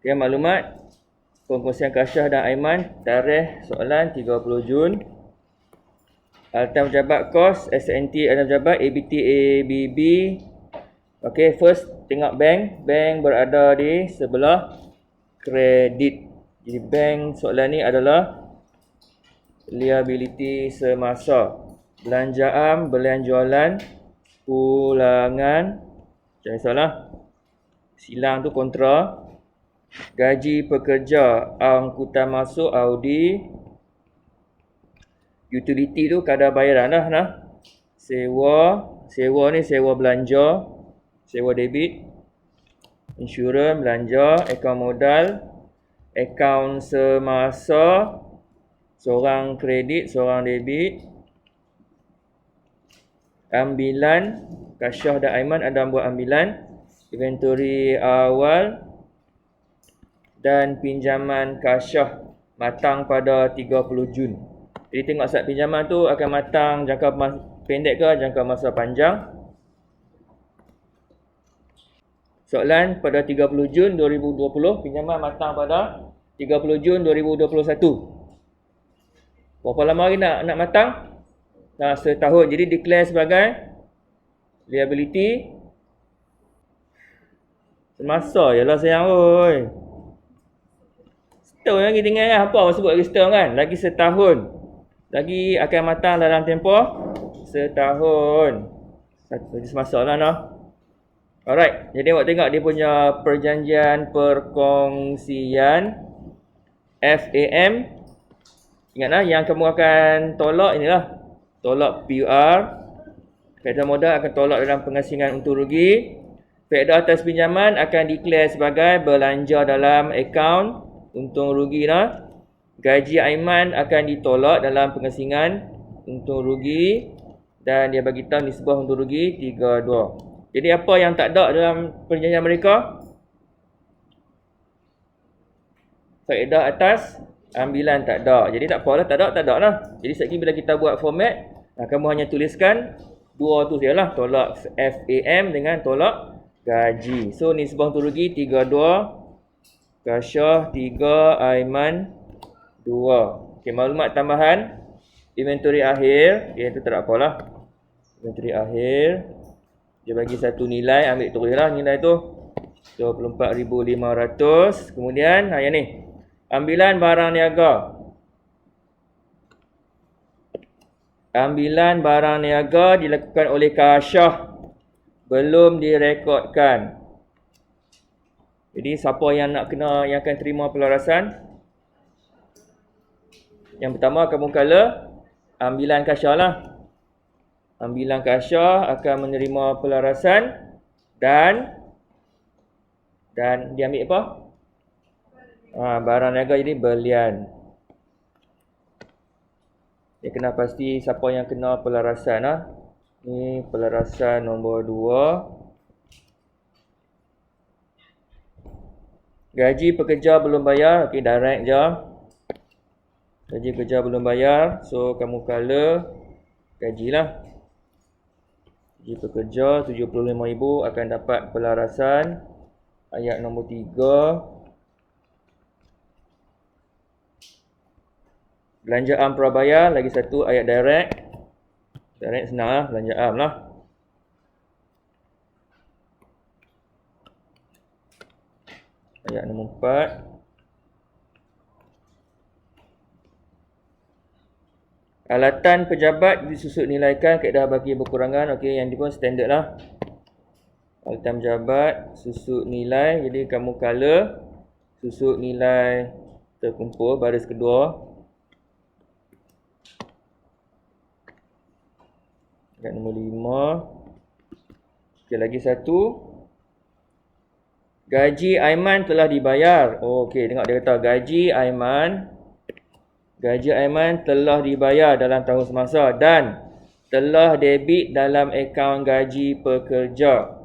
Okay, maklumat pengkongsian Kasyah dan Aiman. Tarikh soalan 30 Jun. Altan pejabat kos, SNT altan pejabat, ABT, ABB. Okay, first tengok bank. Bank berada di sebelah kredit. Jadi bank soalan ni adalah liability semasa. Belanjaan, belanjualan, pulangan. Jangan salah. Silang tu kontra. Gaji pekerja, angkutan masuk, Audi. Utility tu kadar bayaran lah. Sewa ni sewa belanja, sewa debit. Insurans, belanja, akaun modal, akaun semasa, seorang kredit, seorang debit. Ambilan, Kasyah dan Aiman ada buat ambilan. Inventory awal dan pinjaman Kasyah matang pada 30 Jun. Jadi tengok saat pinjaman tu akan matang jangka masa pendek ke jangka masa panjang. Soalan pada 30 Jun 2020, pinjaman matang pada 30 Jun 2021. Berapa lama lagi nak matang? Nah, setahun. Jadi declare sebagai liability semasa je lah sayang oi. Setahun lagi tinggal kan? Apa awak sebut lagi setahun kan? Lagi setahun. Lagi akan matang dalam tempoh setahun. Lagi semasa lah noh. Alright. Jadi awak tengok dia punya perjanjian perkongsian FAM. Ingatlah yang kamu akan tolak inilah. Tolak PUR. Faedah modal akan tolak dalam pengasingan untung rugi. Faedah atas pinjaman akan declare sebagai belanja dalam akaun untung rugi lah. Gaji Aiman akan ditolak dalam pengasingan untung rugi dan dia bagi tahu nisbah untung rugi 32. Jadi apa yang tak ada dalam perjanjian mereka? Faedah atas ambilan tak ada. Jadi tak apalah, tak ada lah. Jadi sekali bila kita buat format, kamu hanya tuliskan dua tu sajalah, tolak FAM dengan tolak gaji. So nisbah untung rugi 32, Kasyah 3, Aiman 2. Okey, maklumat tambahan inventory akhir, okay, itu tak ada apalah. Inventory akhir dia bagi satu nilai, ambil teruslah nilai tu 24,500. Kemudian yang ni, ambilan barang niaga. Ambilan barang niaga dilakukan oleh Kasyah, belum direkodkan. Jadi siapa yang nak kena, yang akan terima pelarasan? Yang pertama kamu kala ambilan Kasyah lah. Ambilan Kasyah akan menerima pelarasan dan dia ambil apa? Barang niaga jadi belian. Dia kena pasti siapa yang kena pelarasan lah. Ni pelarasan nombor 2. Gaji pekerja belum bayar. Okey, direct je. Gaji pekerja belum bayar. So kamu kala gajilah. Gaji pekerja 75,000 akan dapat pelarasan. Ayat nombor 3. Belanjaan prabayar lagi satu ayat direct. Direct senang lah, belanjaan lah. Ayat nombor 4. Alatan pejabat disusut nilaikan kaedah bagi berkurangan. Okey, yang ni pun standard lah. Alatan pejabat susut nilai. Jadi kamu kala susut nilai terkumpul baris kedua. Ayat nombor 5. Okey, lagi satu. Gaji Aiman telah dibayar. Okey, tengok dia kata gaji Aiman telah dibayar dalam tahun semasa dan telah debit dalam akaun gaji pekerja.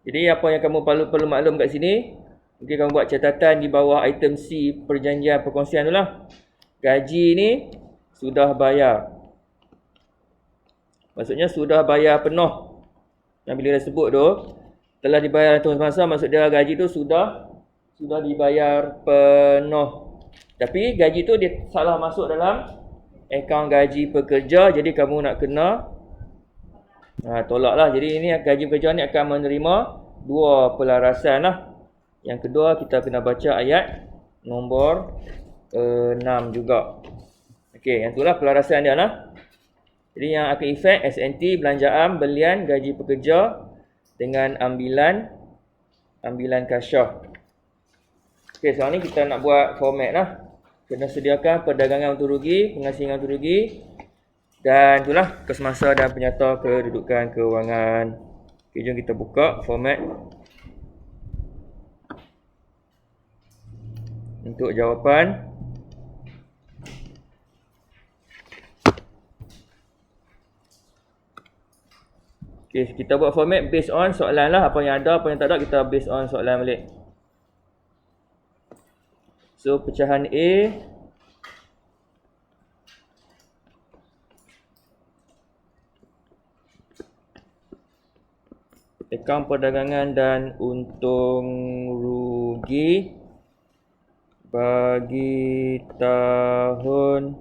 Jadi apa yang kamu perlu maklum kat sini, mungkin kamu buat catatan di bawah item C perjanjian perkongsian tu lah. Gaji ni sudah bayar. Maksudnya sudah bayar penuh. Yang bila dia sebut tu telah dibayar dalam tahun semasa, maksud dia gaji tu sudah sudah dibayar penuh. Tapi gaji tu dia salah masuk dalam akaun gaji pekerja, jadi kamu nak kena tolak lah. Jadi ini gaji pekerja ni akan menerima 2 pelarasan lah. Yang kedua kita kena baca ayat nombor 6 juga. Okey, yang itulah pelarasan dia lah. Jadi yang akan efek SNT, belanjaan, belian, gaji pekerja dengan ambilan kasyah. Okey, sekarang ni kita nak buat format lah. Kena sediakan perdagangan untung rugi, pengasingan untung rugi, dan itulah kesemasa dan penyata kedudukan kewangan. Okey, jom kita buka format untuk jawapan. Okey, kita buat format based on soalan lah. Apa yang ada, apa yang tak ada, kita based on soalan balik. So, pecahan A. Akaun perdagangan dan untung rugi bagi tahun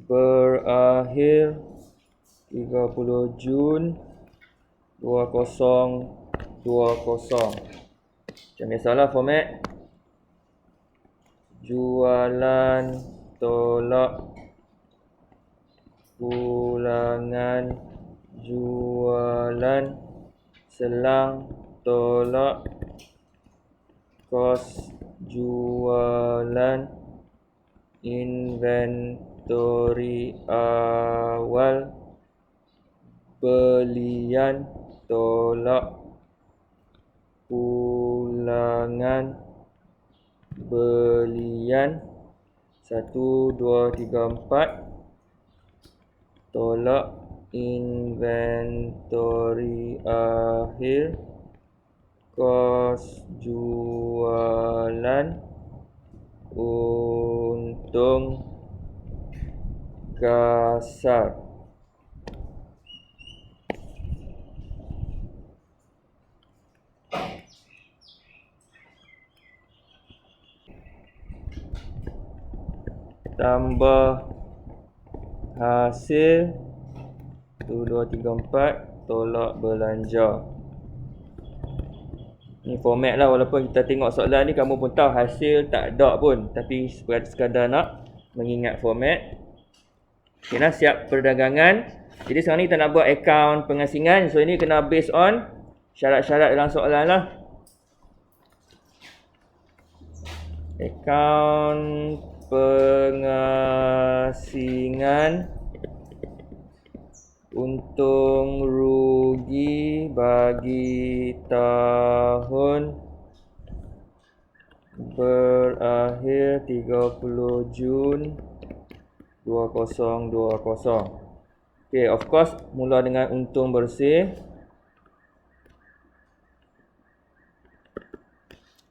berakhir 30 Jun 2020. Macam biasalah format. Jualan tolak ulangan, jualan selang tolak kos jualan, inventory awal, belian tolak ulangan belian 1, 2, 3, 4 tolak inventory akhir, kos jualan, untung kasar. Tambah hasil 1, 2, 3, 4 tolak belanja. Ni format lah, walaupun kita tengok soalan ni kamu pun tahu hasil tak ada pun, tapi sekadar nak mengingat format. Okay lah, siap perdagangan. Jadi sekarang ni kita nak buat akaun pengasingan. So ini kena based on syarat-syarat dalam soalan lah. Akaun pengasingan untung rugi bagi tahun berakhir 30 Jun 2020. Okay, of course mula dengan untung bersih.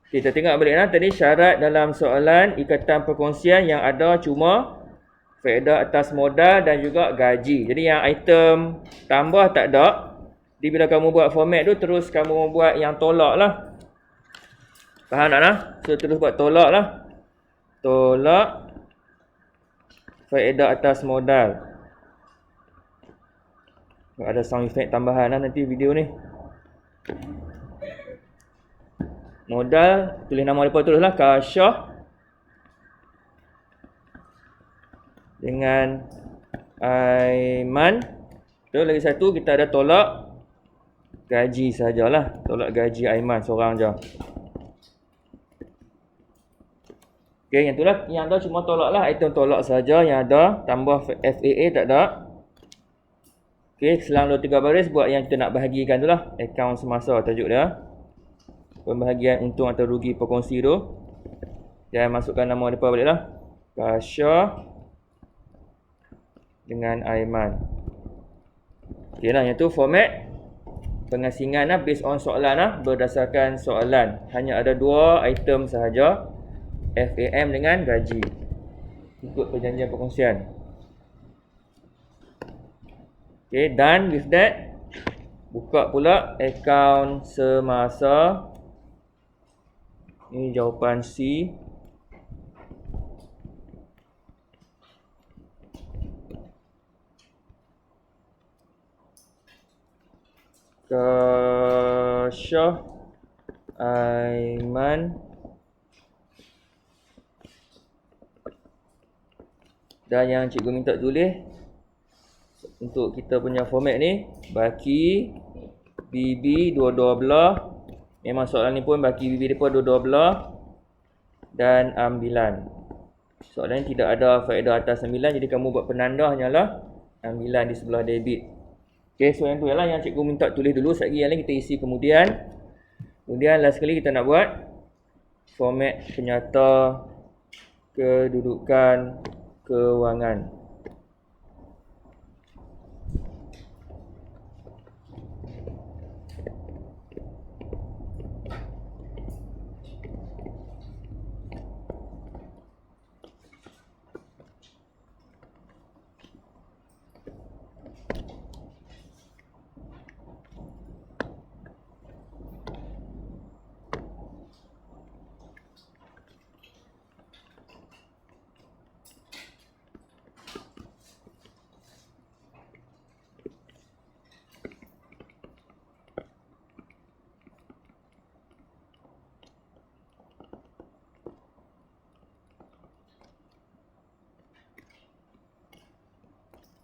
Kita tengok baliklah tadi syarat dalam soalan ikatan perkongsian yang ada cuma faedah atas modal dan juga gaji. Jadi yang item tambah tak ada. Jadi bila kamu buat format tu terus kamu buat yang tolak lah. Faham tak lah? So terus buat tolak lah. Tolak faedah atas modal. Ada sound effect tambahan lah nanti video ni. Modal, tulis nama mereka teruslah, Kasyah dengan Aiman. Tu lagi satu kita ada tolak gaji sajalah, tolak gaji Aiman seorang je. Okey, yang itulah yang ada cuma tolak lah, item tolak saja yang ada, tambah FAA tak ada. Okey, selang 2-3 baris buat yang kita nak bahagikan tu lah, akaun semasa tajuk dia. Pembahagian untung atau rugi perkongsi tu. Dan masukkan nama mereka balik lah. Kasyah dengan Aiman. Okey lah, yang tu format pengasingan lah, based on soalan lah, berdasarkan soalan. Hanya ada 2 item sahaja, FAM dengan gaji, ikut perjanjian perkongsian. Okay, done with that. Buka pula akaun semasa Ini jawapan C. Kasyah, Aiman dan yang cikgu minta tulis untuk kita punya format ni, Baki, Bibi dua-dua belah. Memang soalan ni pun baki Bibi depa dua-dua belah dan ambilan. Soalan ni tidak ada faedah atas ambilan, jadi kamu buat penanda hanyalah ambilan di sebelah debit. Okey, so yang tu ialah yang cikgu minta tulis dulu. Sekali yang lain kita isi kemudian. Kemudian last sekali kita nak buat format penyata kedudukan kewangan.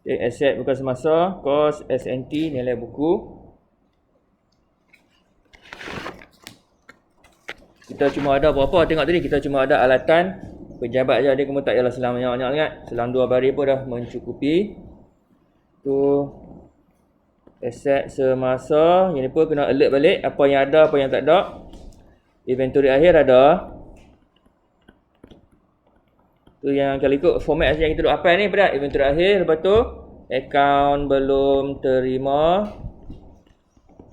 Okay, aset bukan semasa, kos SNT nilai buku. Kita cuma ada berapa tengok tadi, kita cuma ada alatan pejabat je, dia kamu tak payahlah selang banyak-banyak ingat. Selang 2 baris pun dah mencukupi. Tu aset semasa, yang ni pun kena alert balik apa yang ada, apa yang tak ada. Inventory akhir ada. Tu yang kalau ikut format yang kita duk hafal ni pada inventory akhir, lepas tu akaun belum terima.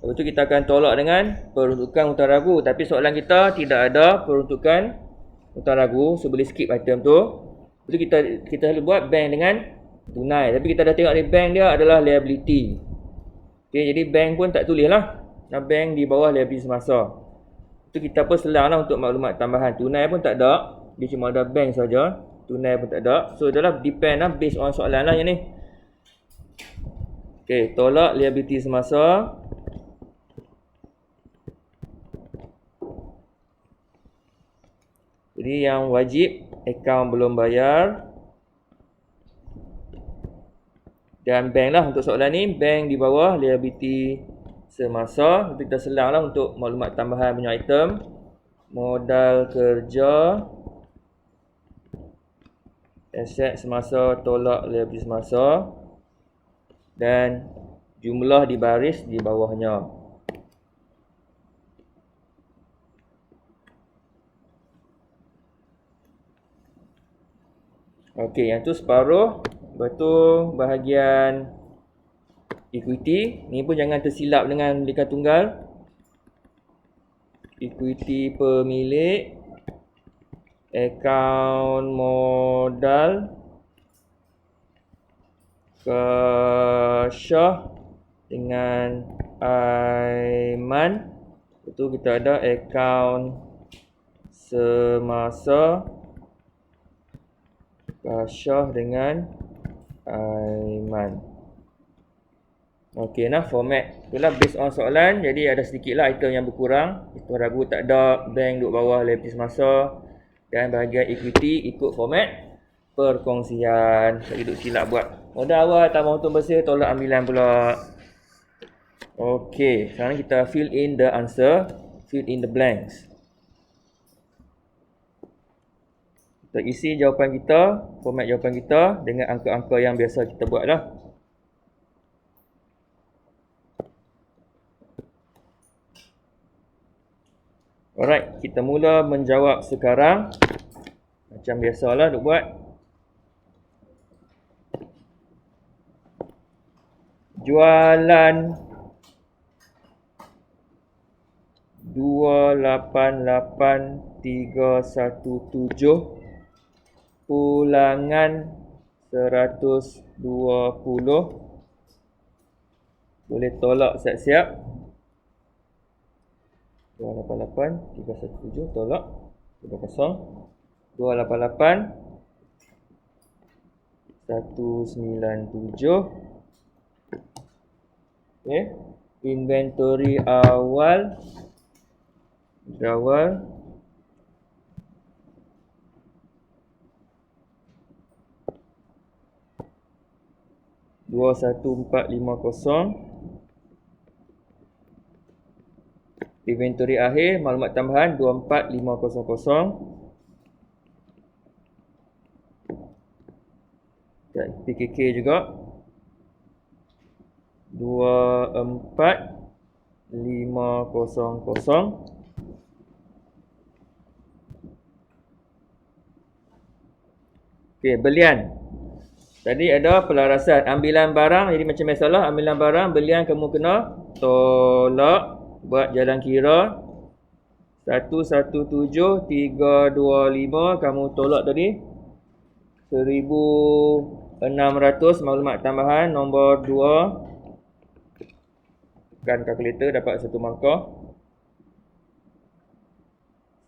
Lepas tu kita akan tolak dengan peruntukan hutang ragu, tapi soalan kita tidak ada peruntukan hutang ragu, so boleh skip item tu. Lepas tu kita selalu buat bank dengan tunai, tapi kita dah tengok ni bank dia adalah liability. Okey, jadi bank pun tak tulis lah. Nah, bank di bawah liability semasa. Tu kita pun selang lah untuk maklumat tambahan. Tunai pun tak ada, dia cuma ada bank saja. Tunai pun tak ada. So adalah depend lah, based on soalan lah yang ni. Okey, tolak liability semasa. Jadi yang wajib akaun belum bayar. Dan bank lah untuk soalan ni, bank di bawah liability semasa. Kita selang lah untuk maklumat tambahan punya item. Modal kerja, aset semasa tolak liability semasa, dan jumlah di baris di bawahnya. Okey, yang tu separuh. Lepas tu bahagian equity, ni pun jangan tersilap dengan belikan tunggal. Equity pemilik, akaun modal, Kasyah dengan Aiman. Itu kita ada akaun semasa, Kasyah dengan Aiman. Okey, nah format itulah based on soalan. Jadi ada sedikit lah item yang berkurang. Itu ragu tak ada, bank duduk bawah liability semasa, dan bahagian equity ikut format perkongsian. Saya duduk silap buat. Modal awal tambah untung bersih, tolak ambilan pula. Okey, sekarang kita fill in the answer, fill in the blanks. Kita isi jawapan kita, format jawapan kita dengan angka-angka yang biasa kita buat lah. Alright, kita mula menjawab sekarang. Macam biasalah duk buat. Jualan 288317, pulangan 120. Boleh tolak siap-siap. 288 317 tolak 20 288 197. Okey, inventory awal 21450. Inventory akhir maklumat tambahan 24500. Dan PKK juga 24500. Okey, belian. Tadi ada pelarasan ambilan barang, jadi macam biasalah ambilan barang, belian kamu kena tolak buat jalan kira 117325 kamu tolak tadi 1600 maklumat tambahan nombor 2 tekan kalkulator dapat satu markah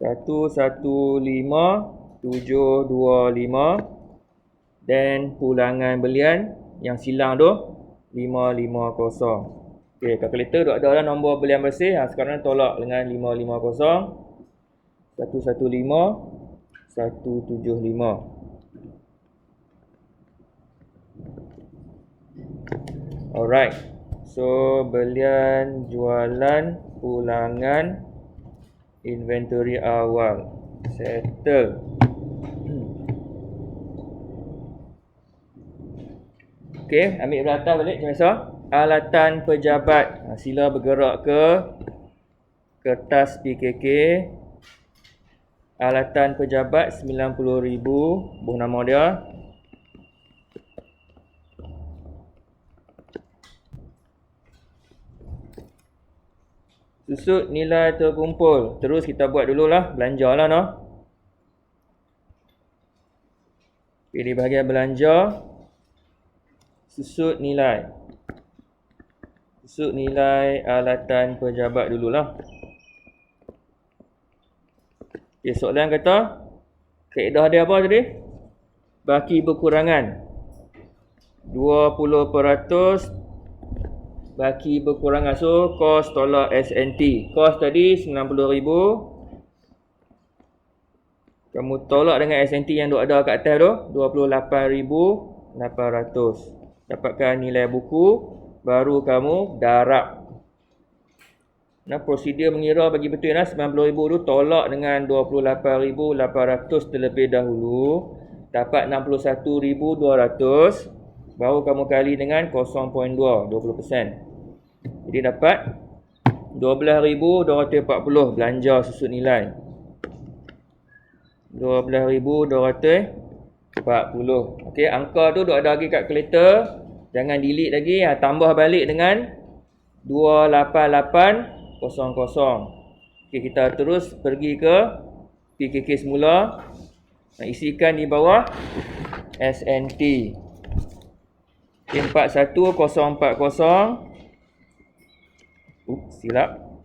115725 dan pulangan belian yang silang tu 550. Okey, kalkulator duk ada lah nombor belian bersih. Sekarang tolak dengan 550 115 175. Alright. So belian, jualan, pulangan, inventory awal settle. Okey, ambil beratah balik macam biasa. Alatan pejabat. Sila bergerak ke kertas PKK. Alatan pejabat 90,000. Buh nama dia. Susut nilai terkumpul. Terus kita buat dululah. Belanja lah noh. Okay, di bahagian belanja. Susut nilai. Susut nilai alatan pejabat dululah. Okay, soalan kata. Kaedah dia apa tadi? Baki berkurangan. 20% baki berkurangan. So, kos tolak SNT. Kos tadi 90,000. Kamu tolak dengan SNT yang ada kat atas tu. 28,800. Dapatkan nilai buku, baru kamu darab. Nah, prosedur mengira bagi betul 90,000 tu tolak dengan 28,800 terlebih dahulu. Dapat 61,200. Baru kamu kali dengan 0.2, 20%. Jadi dapat 12,240 belanja susut nilai. 12,240. Okey, angka tu duk ada lagi kat kalkulator. Jangan delete lagi. Tambah balik dengan 28800. Okey, kita terus pergi ke PKK semula. Isikan di bawah SNT. 41040. Silap.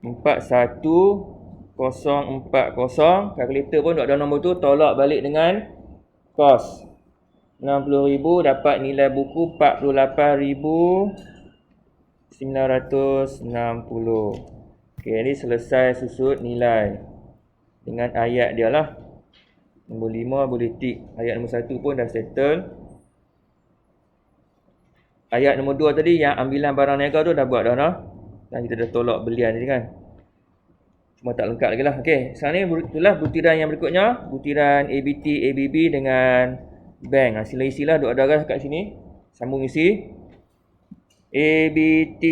41040. Kalkulator pun ada nombor tu. Tolak balik dengan kos 60,000. Dapat nilai buku 48,960. Okey, ini selesai susut nilai. Dengan ayat dia lah. Nombor 5 boleh tik. Ayat nombor 1 pun dah settle. Ayat nombor 2 tadi yang ambilan barang niaga tu dah buat dah noh. Dan kita dah tolak belian tadi kan. Cuma tak lengkap lagi lah. Okey, sekarang ni itulah butiran yang berikutnya. Butiran ABT, ABB dengan bank. Sila isilah duk ada kat sini. Sambung isi. ABT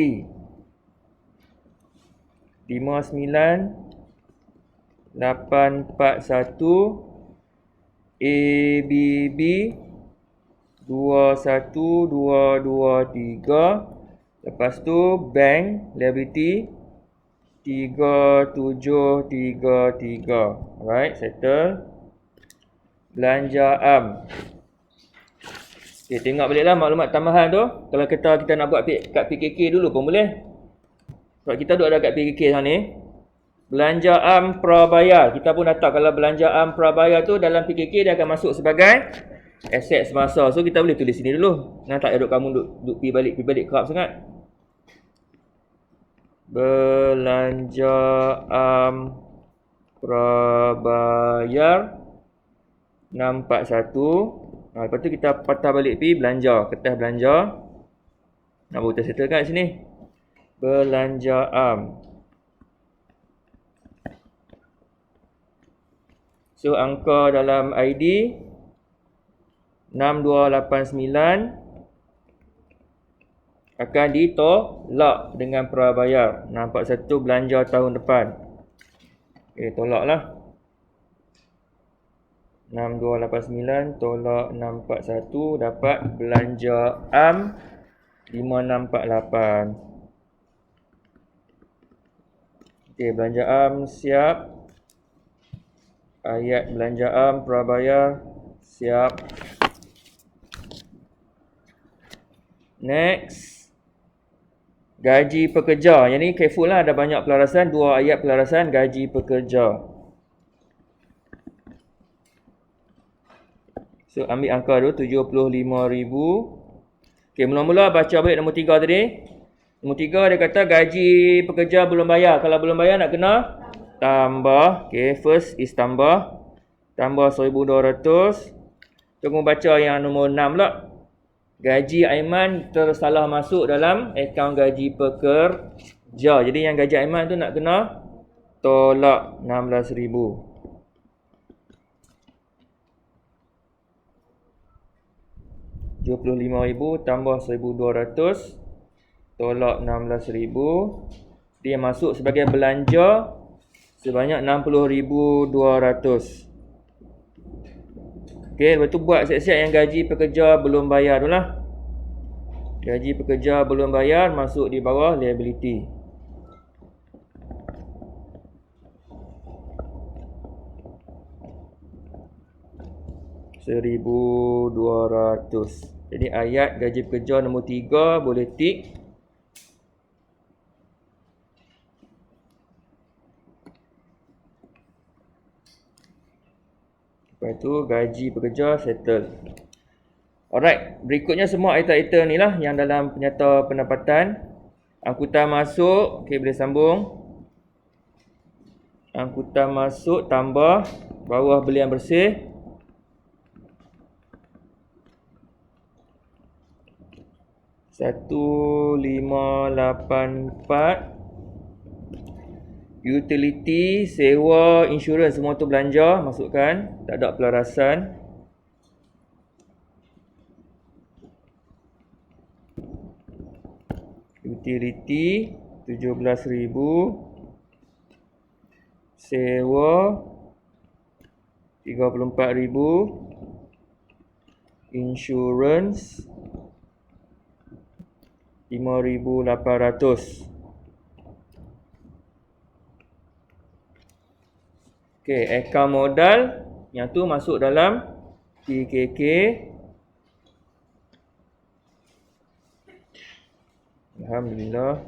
59841. ABB 21223. Lepas tu bank liability 3733. Alright, settle. Belanja am. Okay, tengok baliklah maklumat tambahan tu. Kalau kita nak buat kat PKK dulu pun boleh. Sebab kita duduk ada kat PKK sekarang ni. Belanjaan prabayar. Kita pun dah tahu kalau belanjaan prabayar tu dalam PKK dia akan masuk sebagai aset semasa. So kita boleh tulis sini dulu. Nah, tak duduk kamu duduk pergi balik kerap sangat. Belanjaan prabayar 641. Lepas tu kita patah balik pergi belanja, kertas belanja. Nak baru kita settle kat sini. Belanjaan. So angka dalam ID 6289 akan ditolak dengan prabayar 641 belanja tahun depan. Okey, tolaklah. 6289 tolak 641 dapat belanja am 5648. Okey, belanja am siap. Ayat belanja am prabayar siap. Next. Gaji pekerja. Yang ni careful lah, ada banyak pelarasan, 2 ayat pelarasan gaji pekerja. So ambil angka tu 75,000. Okey, mula-mula baca balik nombor 3 tadi. Nombor 3 dia kata gaji pekerja belum bayar. Kalau belum bayar nak kena tambah. Okey, first is tambah 1,200. Tunggu baca yang nombor 6 pula. Gaji Aiman tersalah masuk dalam akaun gaji pekerja. Jadi yang gaji Aiman tu nak kena tolak 16,000. RM75,000 tambah 1,200 tolak 16,000. Dia masuk sebagai belanja sebanyak 60,200. Okey, lepas tu buat siap-siap yang gaji pekerja belum bayar tu lah. Gaji pekerja belum bayar masuk di bawah liability. RM1,200. Jadi ayat gaji pekerja nombor 3 boleh tick. Lepas tu gaji pekerja settle. Alright, berikutnya semua item-item ni lah yang dalam penyata pendapatan. Angkutan masuk, okey boleh sambung. Angkutan masuk tambah bawah belian bersih. RM1,584. Utility, sewa, insurans semua tu belanja, masukkan, tak ada pelarasan. Utility 17,000. Sewa 34,000. Insurans 5,800. Okey, akaun modal yang tu masuk dalam PKK. Alhamdulillah.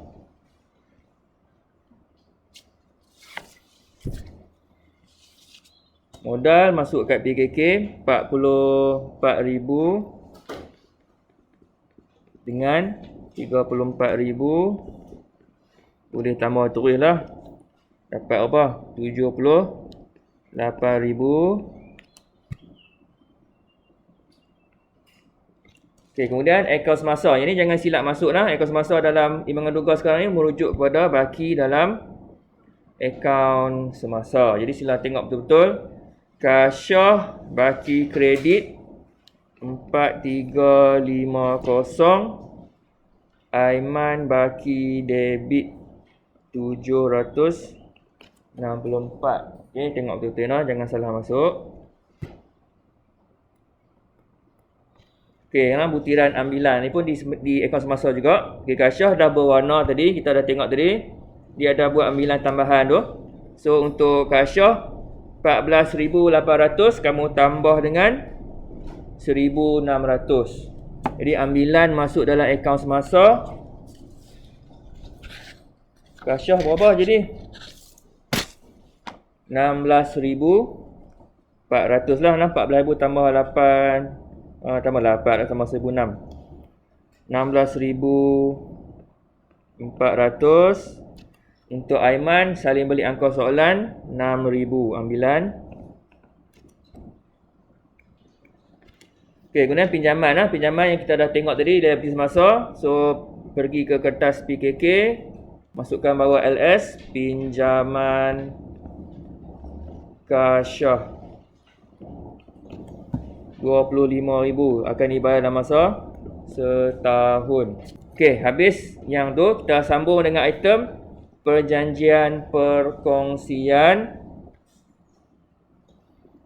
Modal masuk kat PKK 44,000 dengan 34,000. Boleh tambah terus lah. Dapat apa? 78,000. Okey, kemudian akaun semasa. Yang ni jangan silap masuk lah. Akaun semasa dalam imbangan duga sekarang ni merujuk kepada baki dalam akaun semasa. Jadi sila tengok betul-betul. Kasyah baki kredit 4350. Aiman baki debit 764. Okey, tengok betul-betul nah, jangan salah masuk. Okey, butiran ambilan ni pun di akaun semasa juga. Okey, kasyah dah berwarna tadi, kita dah tengok tadi. Dia ada buat ambilan tambahan tu. So untuk kasyah 14,800 kamu tambah dengan 1,600. Jadi ambilan masuk dalam akaun semasa Kasyah berapa jadi? 16,400 lah. 14,000 tambah 8. Tambah 8 tambah 1,006. 16,400. Untuk Aiman, salin balik angka soalan 6,000 ambilan. Okey, kemudian pinjaman lah. Pinjaman yang kita dah tengok tadi dia habis masa. So, pergi ke kertas PKK, masukkan bawah LS, pinjaman kasyah 25,000 akan dibayar dalam masa setahun. Okey, habis yang tu kita sambung dengan item perjanjian perkongsian.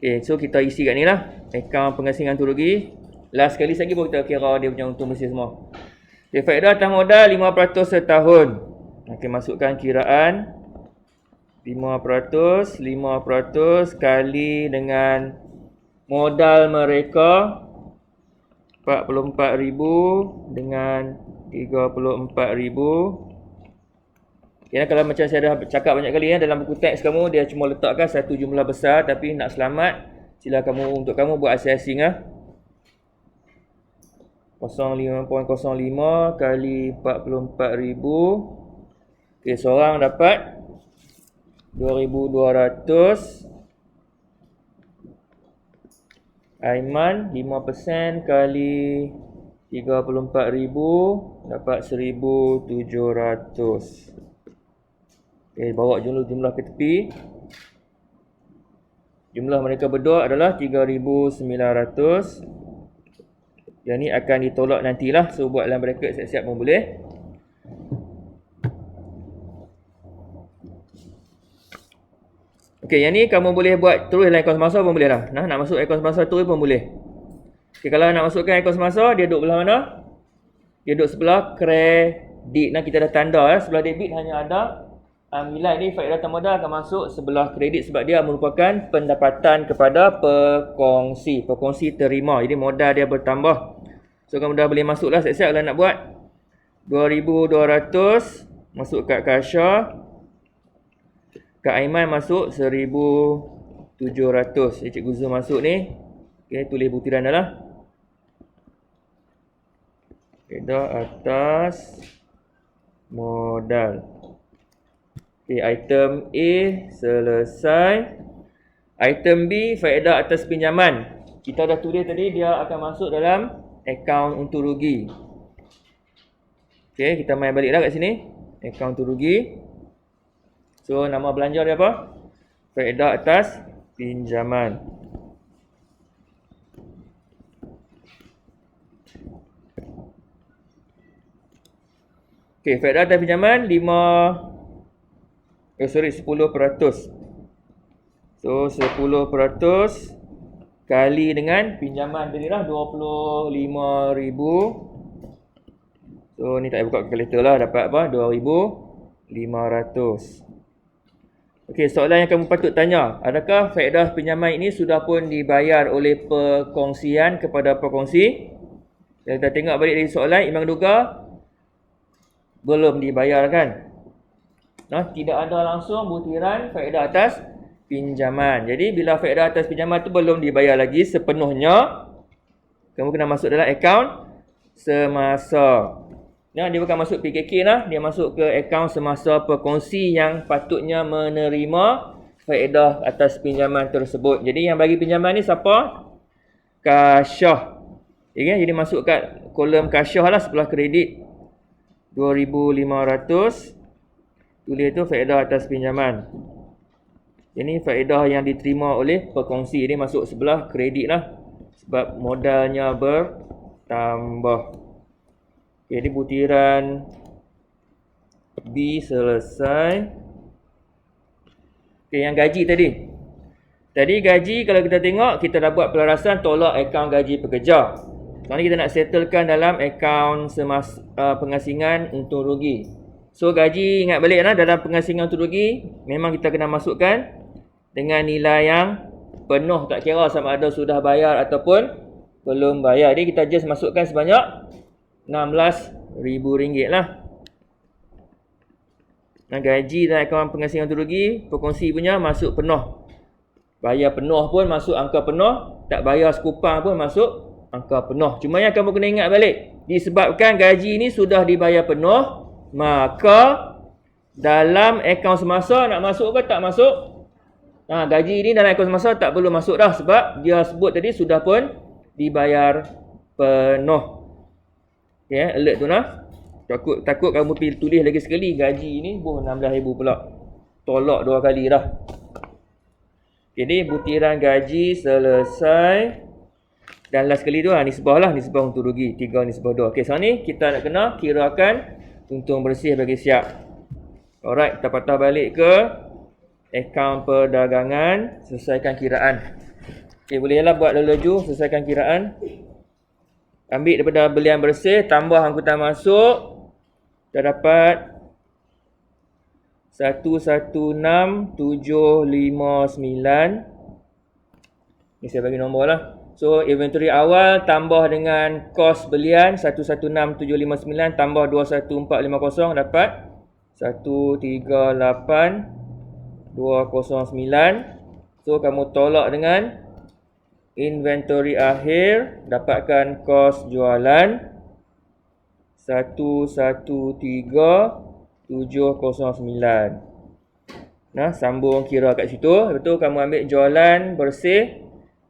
Okey, so kita isi kat ni lah. Akaun pengasingan tu rugi. Last sekali lagi baru kita kira dia punya untung bersih semua. Okey, faedah atas modal 5% setahun. Okey, masukkan kiraan 5% kali dengan modal mereka 44,000 dengan 34,000. Okay, kalau macam saya dah cakap banyak kali dalam buku teks kamu dia cuma letakkan satu jumlah besar, tapi nak selamat sila kamu buat assessing 0.05 kali 44,000. Okey, seorang dapat 2,200. Aiman 5% kali 34,000 dapat 1,700. Okey, bawa jumlah ke tepi. Jumlah mereka berdua adalah 3,900. Yang ni akan ditolak nantilah. So, buat dalam bracket siap-siap pun boleh. Okey, yang ni kamu boleh buat terus dalam akaun semasa pun boleh dah. Nak masuk akaun semasa terus pun boleh. Okey, kalau nak masukkan akaun semasa, dia duduk belah mana? Dia duduk sebelah kredit. Nah, kita dah tanda sebelah debit hanya ada nilai ni faedah atas modal akan masuk sebelah kredit sebab dia merupakan pendapatan kepada pekongsi. Pekongsi terima. Jadi modal dia bertambah. So kamu dah boleh masuklah siap-siap kalau nak buat. 2,200 masuk kat Kasha. Kak Aiman masuk 1,700. Cikgu Zul masuk ni. Okey, tulis butiran dah lah. Faedah atas modal. Okey, item A selesai. Item B, faedah atas pinjaman. Kita dah tulis tadi dia akan masuk dalam akaun untung rugi. Okey, kita main balik dah kat sini. Akaun untung rugi. So, nama belanja dia apa? Faedah atas pinjaman. Okey, faedah atas pinjaman 10%. So 10% kali dengan pinjaman tadi lah 25,000. So ni tak payah buka kalkulator lah, dapat apa? 2,500. Okey, soalan yang kamu patut tanya, adakah faedah pinjaman ini sudah pun dibayar oleh perkongsian kepada pekongsi? Kalau kita tengok balik dari soalan, Imam duga belum dibayar kan? Tidak ada langsung butiran faedah atas pinjaman. Jadi bila faedah atas pinjaman tu belum dibayar lagi sepenuhnya, kamu kena masuk dalam akaun semasa. Dia bukan masuk PKK lah, dia masuk ke akaun semasa pekongsi yang patutnya menerima faedah atas pinjaman tersebut. Jadi yang bagi pinjaman ni siapa? Kasyah. Jadi masuk kat kolom Kasyah lah sebelah kredit. 2,500. Tulis tu faedah atas pinjaman. Ini faedah yang diterima oleh pekongsi. Ini masuk sebelah kredit lah. Sebab modalnya bertambah. Jadi butiran B selesai. Okey, yang gaji tadi. Tadi gaji kalau kita tengok, kita dah buat pelarasan tolak akaun gaji pekerja. Sekarang ni kita nak settlekan dalam akaun pengasingan untung rugi. So gaji ingat balik lah, dalam pengasingan untung rugi memang kita kena masukkan dengan nilai yang penuh, tak kira sama ada sudah bayar ataupun belum bayar. Jadi kita just masukkan sebanyak RM16,000 lah. Gaji dan akaun pengasingan untung rugi, perkongsi punya masuk penuh. Bayar penuh pun masuk angka penuh, tak bayar sekupang pun masuk angka penuh. Cuma yang kamu kena ingat balik, disebabkan gaji ni sudah dibayar penuh, maka dalam akaun semasa nak masuk ke tak masuk? Gaji ni dalam akaun semasa tak perlu masuk dah, sebab dia sebut tadi sudah pun dibayar penuh. Okay, alert tu nah. Takut kamu pilih tulis lagi sekali gaji ni 16,000 pula. Tolak 2 kali dah. Jadi butiran gaji selesai. Dan last sekali tu nisbah lah, nisbah untung rugi 3 nisbah 2. Okey, sekarang ni kita nak kena kirakan untung bersih bagi siap. Alright, kita patah balik ke akaun perdagangan, selesaikan kiraan. Okey, bolehlah buat laju-laju, selesaikan kiraan. Ambil daripada belian bersih, tambah angkutan masuk. Kita dapat 116,759. Ni saya bagi nombor lah. So inventory awal tambah dengan kos belian 116,759 tambah 21450 dapat 138,209. So kamu tolak dengan inventory akhir, dapatkan kos jualan 113,709. Nah, sambung kira kat situ. Lepas tu kamu ambil jualan bersih,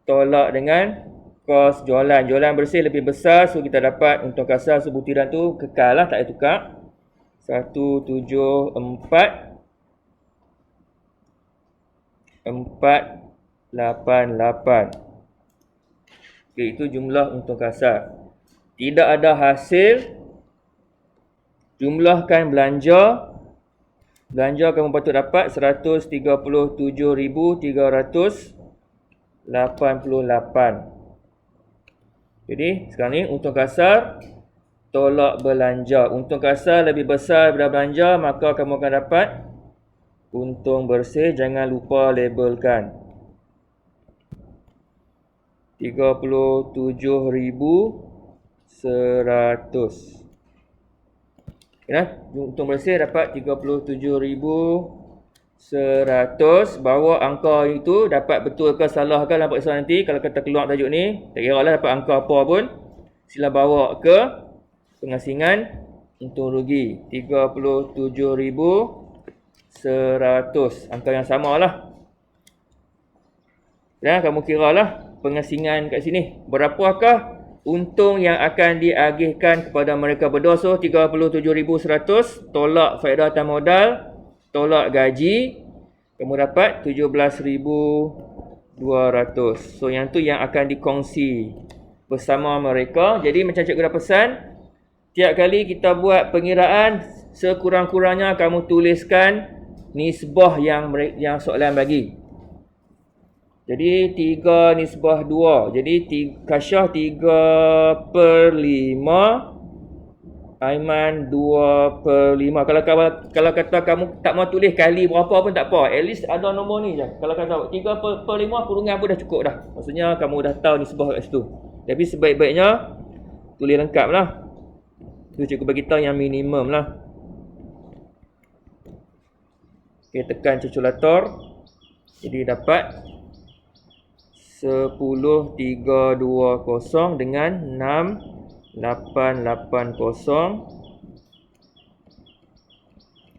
tolak dengan kos jualan. Jualan bersih lebih besar, so kita dapat untung kasar sebutiran tu kekal lah, tak payah tukar. 174,488. Okay, itu jumlah untung kasar. Tidak ada hasil. Jumlahkan belanja. Belanja kamu patut dapat 137,388. Jadi sekarang ni untung kasar tolak belanja. Untung kasar lebih besar daripada belanja, maka kamu akan dapat untung bersih. Jangan lupa labelkan 37,100. Untung bersih dapat 37,100. Bawa angka itu dapat betul ke salah ke dalam periksa nanti. Kalau kita keluar tajuk ni, tak kira lah dapat angka apa pun, sila bawa ke pengasingan untung rugi 37,100. Angka yang sama lah. Dan kamu kira lah pengasingan kat sini, berapakah untung yang akan diagihkan kepada mereka berdua. So 37,100 tolak faedah atas modal, tolak gaji, kamu dapat 17,200. So yang tu yang akan dikongsi bersama mereka. Jadi macam cikgu dah pesan, tiap kali kita buat pengiraan, sekurang-kurangnya kamu tuliskan nisbah yang soalan bagi. Jadi 3 nisbah 2. Jadi Kasyah 3/5, Aiman 2/5. Kalau kata kamu tak mau tulis kali berapa pun tak apa, at least ada nombor ni je. Kalau kata 3/5 kurungan pun dah cukup dah. Maksudnya kamu dah tahu nisbah kat situ. Tapi sebaik-baiknya tulis lengkap lah. Itu cikgu bagi tahu yang minimum lah. Okay, tekan calculator. Jadi dapat 10,320 dengan 6,880.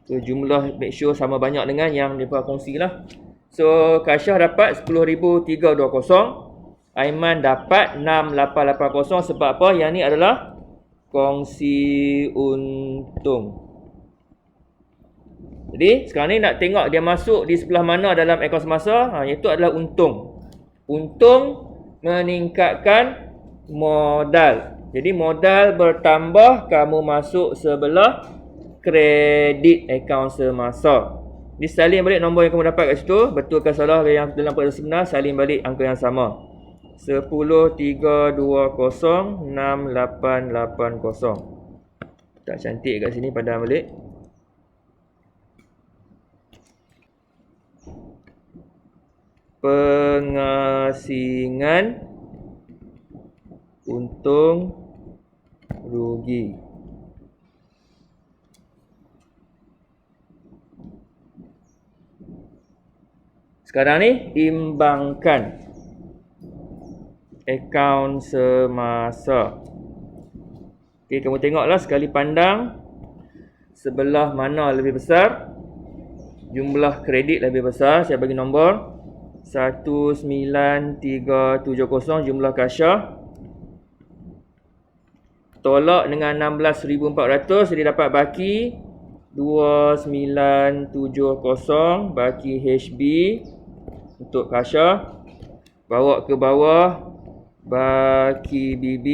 So jumlah make sure sama banyak dengan yang mereka kongsi lah. So Kasyah dapat 10,320. Aiman dapat 6,880. Sebab apa? Yang ni adalah kongsi untung. Jadi sekarang ni nak tengok dia masuk di sebelah mana dalam akaun semasa. Iaitu adalah untung. Untung meningkatkan modal. Jadi modal bertambah, kamu masuk sebelah kredit akaun semasa. Jadi salin balik nombor yang kamu dapat kat situ. Betul ke salah yang dalam perkara sebenar, salin balik angka yang sama. 10,320 6,880. Tak cantik kat sini, padam balik. Pengasingan untung rugi. Sekarang ni imbangkan akaun semasa. Okey, kamu tengoklah sekali pandang sebelah mana lebih besar. Jumlah kredit lebih besar. Saya bagi nombor 19370 jumlah kasyah. Tolak dengan 16,400, jadi dapat baki 2970 baki HB untuk kasyah. Bawa ke bawah baki BB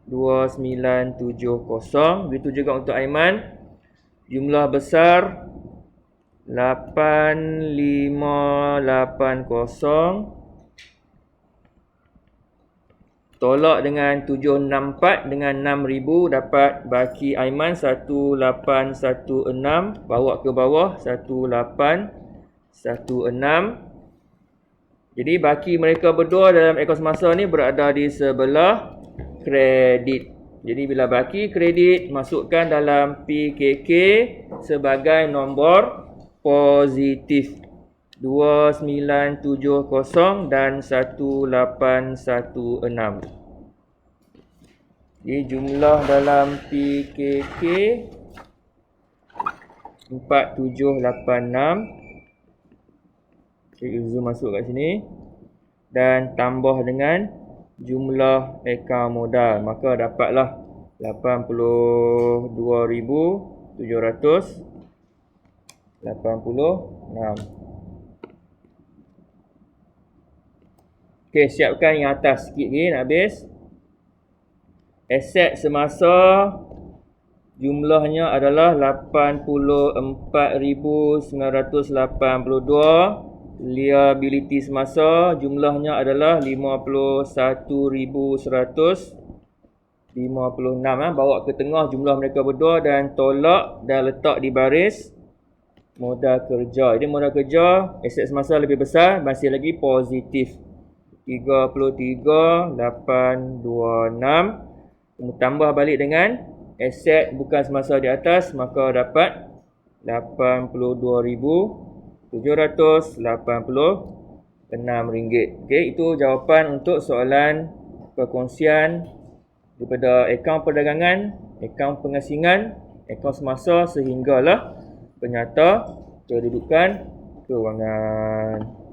2970. Begitu juga untuk Aiman. Jumlah besar 8580 tolak dengan 764 dengan 6000 dapat baki Aiman 1816. Bawa ke bawah 1816. Jadi baki mereka berdua dalam akaun semasa ni berada di sebelah kredit. Jadi bila baki kredit masukkan dalam PKK sebagai nombor positif 2970 dan 1816. Jadi jumlah dalam PKK 4786. Okay, zoom masuk kat sini dan tambah dengan jumlah akaun modal, maka dapatlah 82,786. Okey, siapkan yang atas sikit lagi nak habis. Aset semasa jumlahnya adalah 84,982. Liability semasa jumlahnya adalah 51,156. Bawa ke tengah jumlah mereka berdua dan tolak dan letak di baris modal kerja. Jadi modal kerja aset semasa lebih besar, masih lagi positif 33,826. Tambah balik dengan aset bukan semasa di atas, maka dapat 82,786 ringgit. Okey, itu jawapan untuk soalan perkongsian daripada akaun perdagangan, akaun pengasingan, akaun semasa sehinggalah penyata kedudukan kewangan.